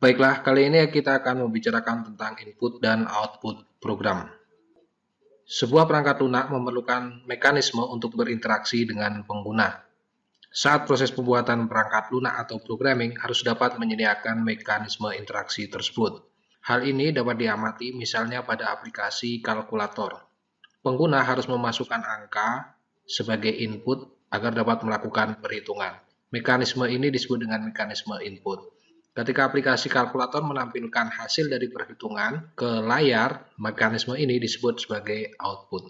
Baiklah, kali ini kita akan membicarakan tentang input dan output program. Sebuah perangkat lunak memerlukan mekanisme untuk berinteraksi dengan pengguna. Saat proses pembuatan perangkat lunak atau programming harus dapat menyediakan mekanisme interaksi tersebut. Hal ini dapat diamati misalnya pada aplikasi kalkulator. Pengguna harus memasukkan angka sebagai input agar dapat melakukan perhitungan. Mekanisme ini disebut dengan mekanisme input. Ketika aplikasi kalkulator menampilkan hasil dari perhitungan ke layar, mekanisme ini disebut sebagai output.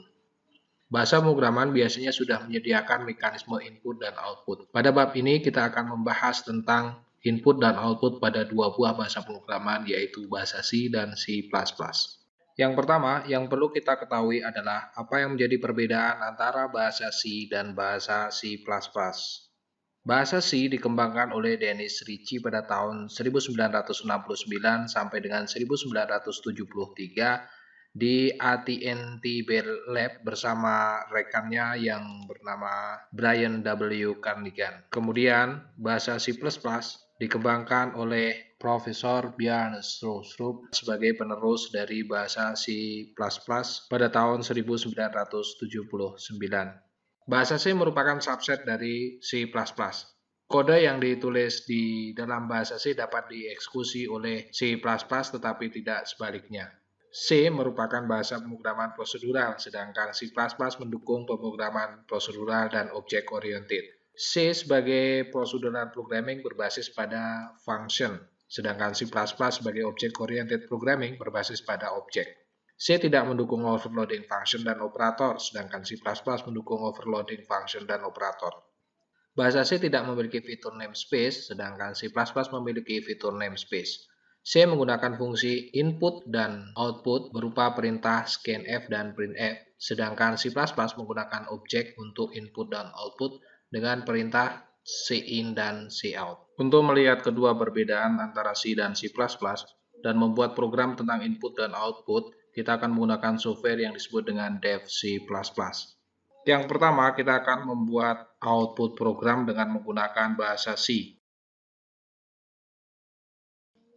Bahasa pemrograman biasanya sudah menyediakan mekanisme input dan output. Pada bab ini kita akan membahas tentang input dan output pada dua buah bahasa pemrograman, yaitu bahasa C dan C++. Yang pertama, yang perlu kita ketahui adalah apa yang menjadi perbedaan antara bahasa C dan bahasa C++. Bahasa C dikembangkan oleh Dennis Ritchie pada tahun 1969 sampai dengan 1973 di AT&T Bell Lab bersama rekannya yang bernama Brian W. Carnigan. Kemudian, bahasa C++ dikembangkan oleh Profesor Bjarne Stroustrup sebagai penerus dari bahasa C++ pada tahun 1979. Bahasa C merupakan subset dari C++. Kode yang ditulis di dalam bahasa C dapat dieksekusi oleh C++ tetapi tidak sebaliknya. C merupakan bahasa pemrograman prosedural, sedangkan C++ mendukung pemrograman prosedural dan object-oriented. C sebagai procedural programming berbasis pada function, sedangkan C++ sebagai object-oriented programming berbasis pada object. C tidak mendukung overloading function dan operator, sedangkan C++ mendukung overloading function dan operator. Bahasa C tidak memiliki fitur namespace, sedangkan C++ memiliki fitur namespace. C menggunakan fungsi input dan output berupa perintah scanf dan printf, sedangkan C++ menggunakan objek untuk input dan output dengan perintah cin dan cout. Untuk melihat kedua perbedaan antara C dan C++ dan membuat program tentang input dan output, kita akan menggunakan software yang disebut dengan dev C++. Yang pertama, kita akan membuat output program dengan menggunakan bahasa C.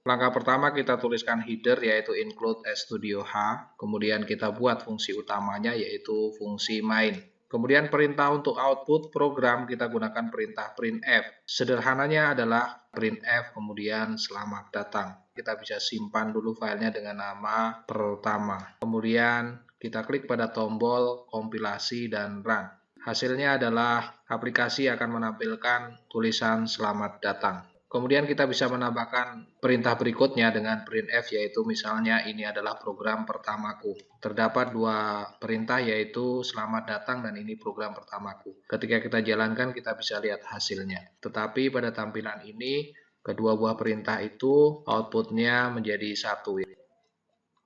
Langkah pertama kita tuliskan header yaitu include stdio.h, kemudian kita buat fungsi utamanya yaitu fungsi main. Kemudian perintah untuk output program kita gunakan perintah printf. Sederhananya adalah printf kemudian selamat datang. Kita bisa simpan dulu filenya dengan nama pertama. Kemudian kita klik pada tombol kompilasi dan run. Hasilnya adalah aplikasi akan menampilkan tulisan selamat datang. Kemudian kita bisa menambahkan perintah berikutnya dengan printf, yaitu misalnya ini adalah program pertamaku. Terdapat dua perintah yaitu selamat datang dan ini program pertamaku. Ketika kita jalankan kita bisa lihat hasilnya. Tetapi pada tampilan ini kedua buah perintah itu outputnya menjadi satu.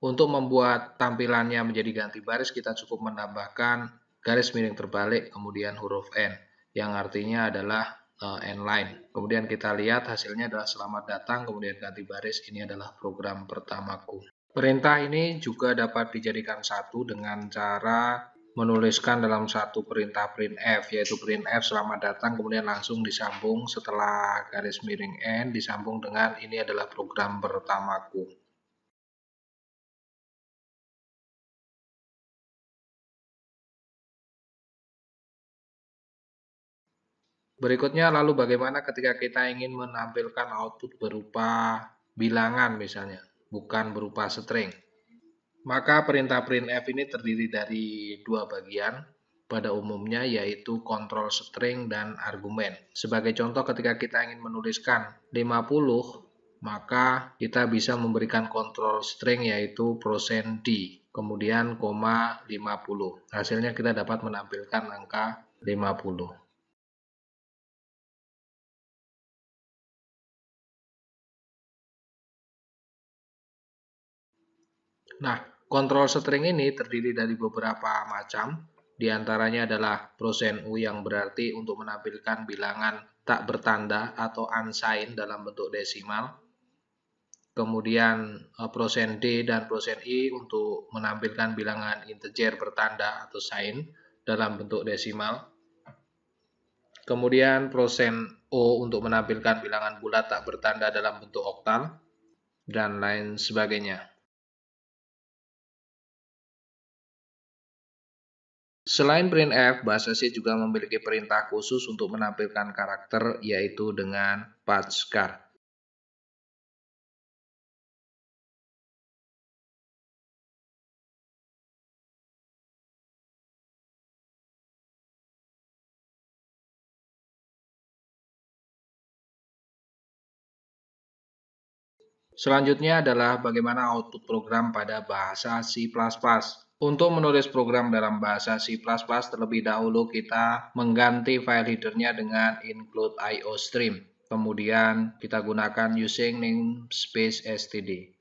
Untuk membuat tampilannya menjadi ganti baris kita cukup menambahkan garis miring terbalik kemudian huruf N yang artinya adalah N-line. Kemudian kita lihat hasilnya adalah selamat datang, kemudian ganti baris, ini adalah program pertamaku. Perintah ini juga dapat dijadikan satu dengan cara menuliskan dalam satu perintah printf, yaitu printf selamat datang, kemudian langsung disambung setelah garis miring N, disambung dengan ini adalah program pertamaku. Berikutnya lalu bagaimana ketika kita ingin menampilkan output berupa bilangan misalnya, bukan berupa string. Maka perintah printf ini terdiri dari dua bagian pada umumnya yaitu kontrol string dan argumen. Sebagai contoh ketika kita ingin menuliskan 50, maka kita bisa memberikan kontrol string yaitu %d, kemudian koma 50. Hasilnya kita dapat menampilkan angka 50. Nah, kontrol string ini terdiri dari beberapa macam, di antaranya adalah %u yang berarti untuk menampilkan bilangan tak bertanda atau unsigned dalam bentuk desimal. Kemudian %d dan %i untuk menampilkan bilangan integer bertanda atau sign dalam bentuk desimal. Kemudian %o untuk menampilkan bilangan bulat tak bertanda dalam bentuk oktal. dan lain sebagainya. Selain printf, bahasa C juga memiliki perintah khusus untuk menampilkan karakter, yaitu dengan patchcard. Selanjutnya adalah bagaimana output program pada bahasa C++. Untuk menulis program dalam bahasa C++, terlebih dahulu kita mengganti file headernya dengan include iostream. Kemudian kita gunakan using namespace std.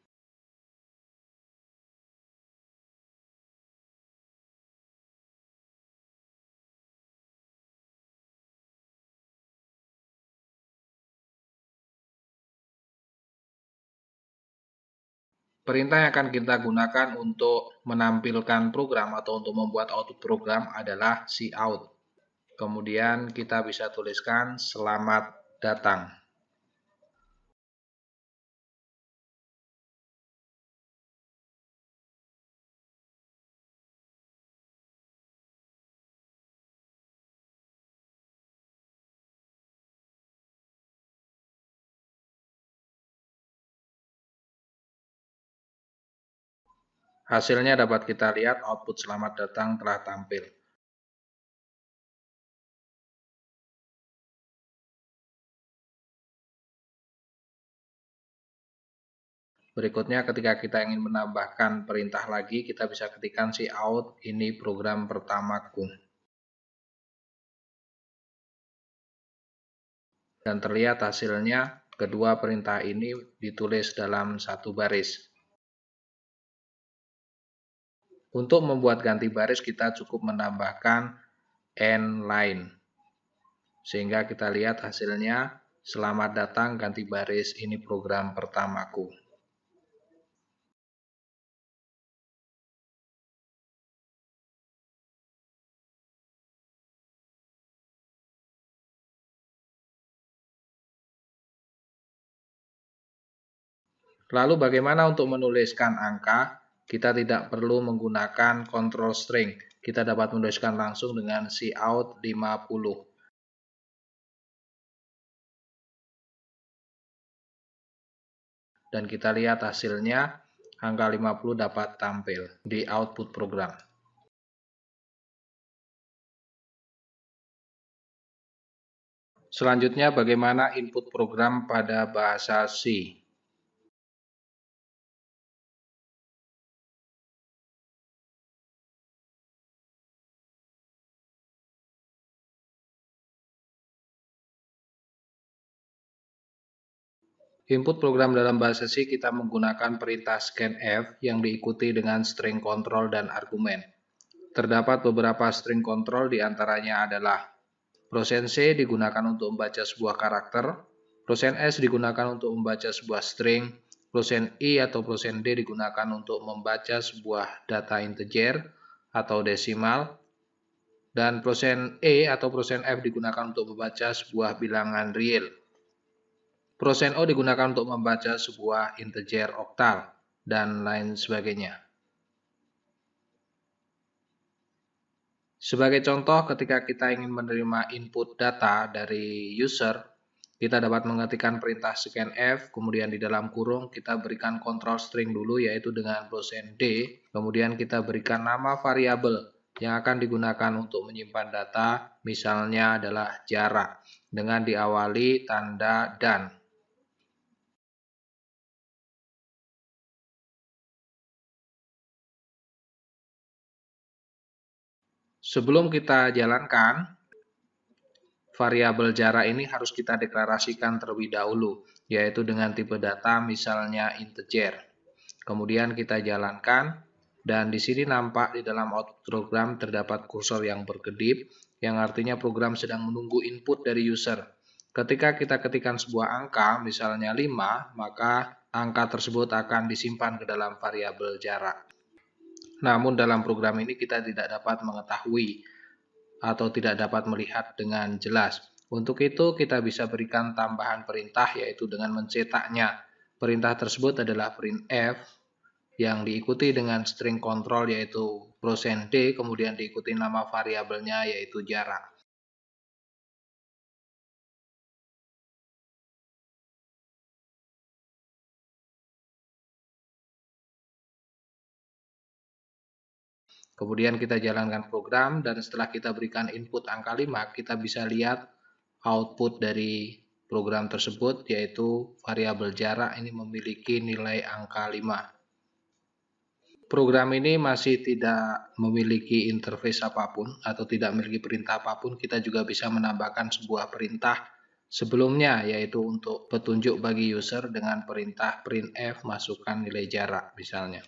Perintah yang akan kita gunakan untuk menampilkan program atau untuk membuat output program adalah cout. Kemudian kita bisa tuliskan selamat datang. Hasilnya dapat kita lihat output selamat datang telah tampil. Berikutnya ketika kita ingin menambahkan perintah lagi, kita bisa ketikkan cout ini program pertamaku. Dan terlihat hasilnya kedua perintah ini ditulis dalam satu baris. Untuk membuat ganti baris kita cukup menambahkan end line. Sehingga kita lihat hasilnya selamat datang ganti baris ini program pertamaku. Lalu bagaimana untuk menuliskan angka? Kita tidak perlu menggunakan control string. Kita dapat menuliskan langsung dengan cout 50. Dan kita lihat hasilnya angka 50 dapat tampil di output program. Selanjutnya bagaimana input program pada bahasa C. Input program dalam bahasa C kita menggunakan perintah scanf yang diikuti dengan string kontrol dan argumen. Terdapat beberapa string kontrol diantaranya adalah %C digunakan untuk membaca sebuah karakter, %S digunakan untuk membaca sebuah string, %I atau %D digunakan untuk membaca sebuah data integer atau desimal, dan %E atau %F digunakan untuk membaca sebuah bilangan real. %O digunakan untuk membaca sebuah integer oktal, dan lain sebagainya. Sebagai contoh, ketika kita ingin menerima input data dari user, kita dapat mengetikkan perintah scanf, kemudian di dalam kurung kita berikan control string dulu, yaitu dengan %D, kemudian kita berikan nama variabel yang akan digunakan untuk menyimpan data, misalnya adalah jarak, dengan diawali tanda dan. Sebelum kita jalankan, variabel jarak ini harus kita deklarasikan terlebih dahulu, yaitu dengan tipe data misalnya integer. Kemudian kita jalankan, dan di sini nampak di dalam output program terdapat kursor yang berkedip, yang artinya program sedang menunggu input dari user. Ketika kita ketikkan sebuah angka, misalnya 5, maka angka tersebut akan disimpan ke dalam variabel jarak. Namun dalam program ini kita tidak dapat mengetahui atau tidak dapat melihat dengan jelas. Untuk itu kita bisa berikan tambahan perintah, yaitu dengan mencetaknya. Perintah tersebut adalah printf yang diikuti dengan string kontrol yaitu %d, kemudian diikuti nama variabelnya yaitu jarak. Kemudian kita jalankan program dan setelah kita berikan input angka 5, kita bisa lihat output dari program tersebut yaitu variabel jarak ini memiliki nilai angka 5. Program ini masih tidak memiliki interface apapun atau tidak memiliki perintah apapun. Kita juga bisa menambahkan sebuah perintah sebelumnya yaitu untuk petunjuk bagi user dengan perintah printf masukkan nilai jarak misalnya.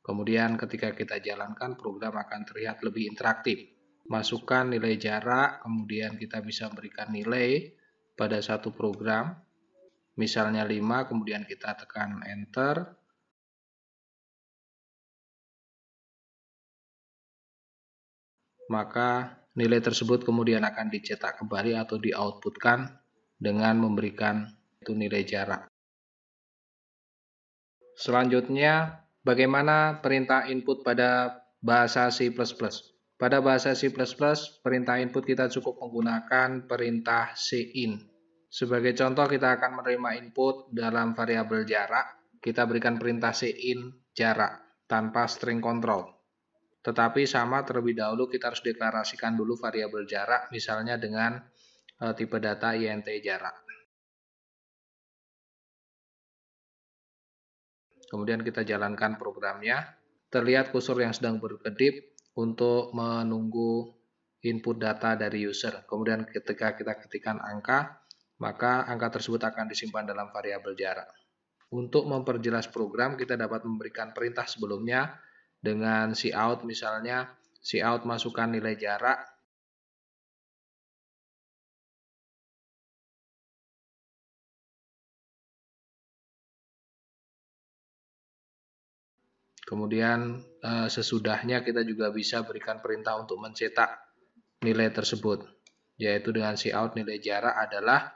Kemudian ketika kita jalankan, program akan terlihat lebih interaktif. Masukkan nilai jarak, kemudian kita bisa berikan nilai pada satu program, misalnya 5, kemudian kita tekan enter. Maka nilai tersebut kemudian akan dicetak kembali atau di-outputkan dengan memberikan itu nilai jarak. Selanjutnya, bagaimana perintah input pada bahasa C++? Pada bahasa C++, perintah input kita cukup menggunakan perintah cin. Sebagai contoh, kita akan menerima input dalam variabel jarak. Kita berikan perintah cin jarak tanpa string control. Tetapi sama terlebih dahulu kita harus deklarasikan dulu variabel jarak, misalnya dengan tipe data int jarak. Kemudian kita jalankan programnya. Terlihat kursor yang sedang berkedip untuk menunggu input data dari user. Kemudian ketika kita ketikkan angka, maka angka tersebut akan disimpan dalam variabel jarak. Untuk memperjelas program, kita dapat memberikan perintah sebelumnya dengan cout, misalnya cout masukkan nilai jarak. Kemudian sesudahnya kita juga bisa berikan perintah untuk mencetak nilai tersebut, yaitu dengan cout nilai jarak adalah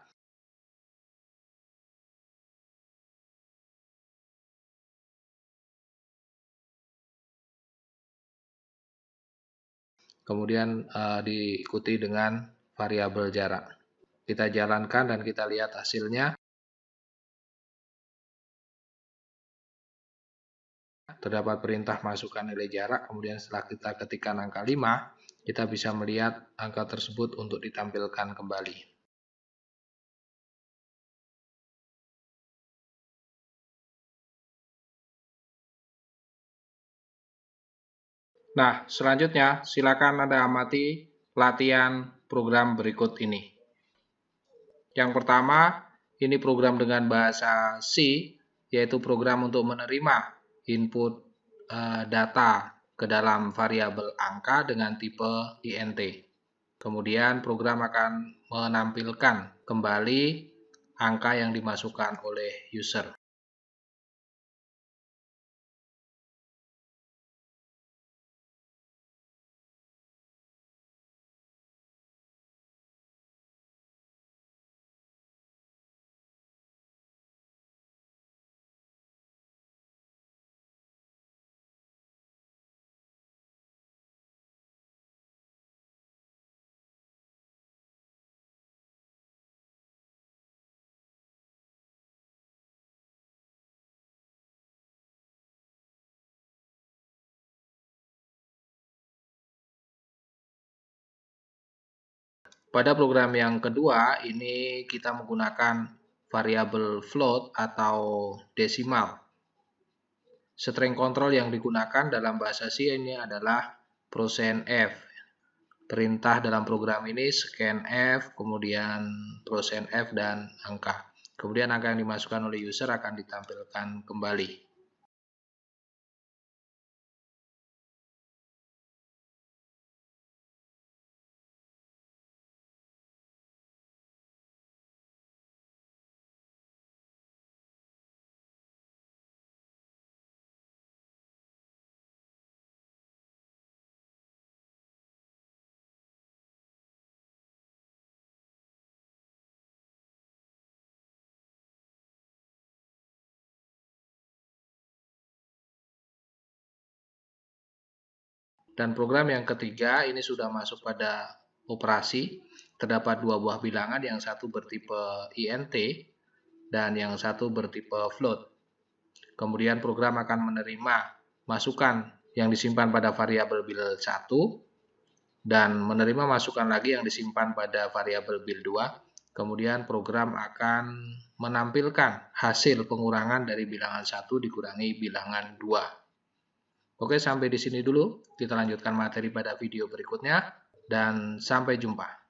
kemudian diikuti dengan variabel jarak. Kita jalankan dan kita lihat hasilnya. Terdapat perintah masukkan nilai jarak, kemudian setelah kita ketikkan angka 5, kita bisa melihat angka tersebut untuk ditampilkan kembali. Nah, selanjutnya silakan Anda amati latihan program berikut ini. Yang pertama, ini program dengan bahasa C, yaitu program untuk menerima input data ke dalam variabel angka dengan tipe int. Kemudian program akan menampilkan kembali angka yang dimasukkan oleh user. Pada program yang kedua, ini kita menggunakan variabel float atau desimal. String kontrol yang digunakan dalam bahasa C ini adalah %f. Perintah dalam program ini scanf, kemudian %f, dan angka. Kemudian angka yang dimasukkan oleh user akan ditampilkan kembali. Dan program yang ketiga ini sudah masuk pada operasi. Terdapat dua buah bilangan, yang satu bertipe int dan yang satu bertipe float. Kemudian program akan menerima masukan yang disimpan pada variabel bil 1 dan menerima masukan lagi yang disimpan pada variabel bil 2. Kemudian program akan menampilkan hasil pengurangan dari bilangan 1 dikurangi bilangan 2. Oke, sampai di sini dulu. Kita lanjutkan materi pada video berikutnya, dan sampai jumpa.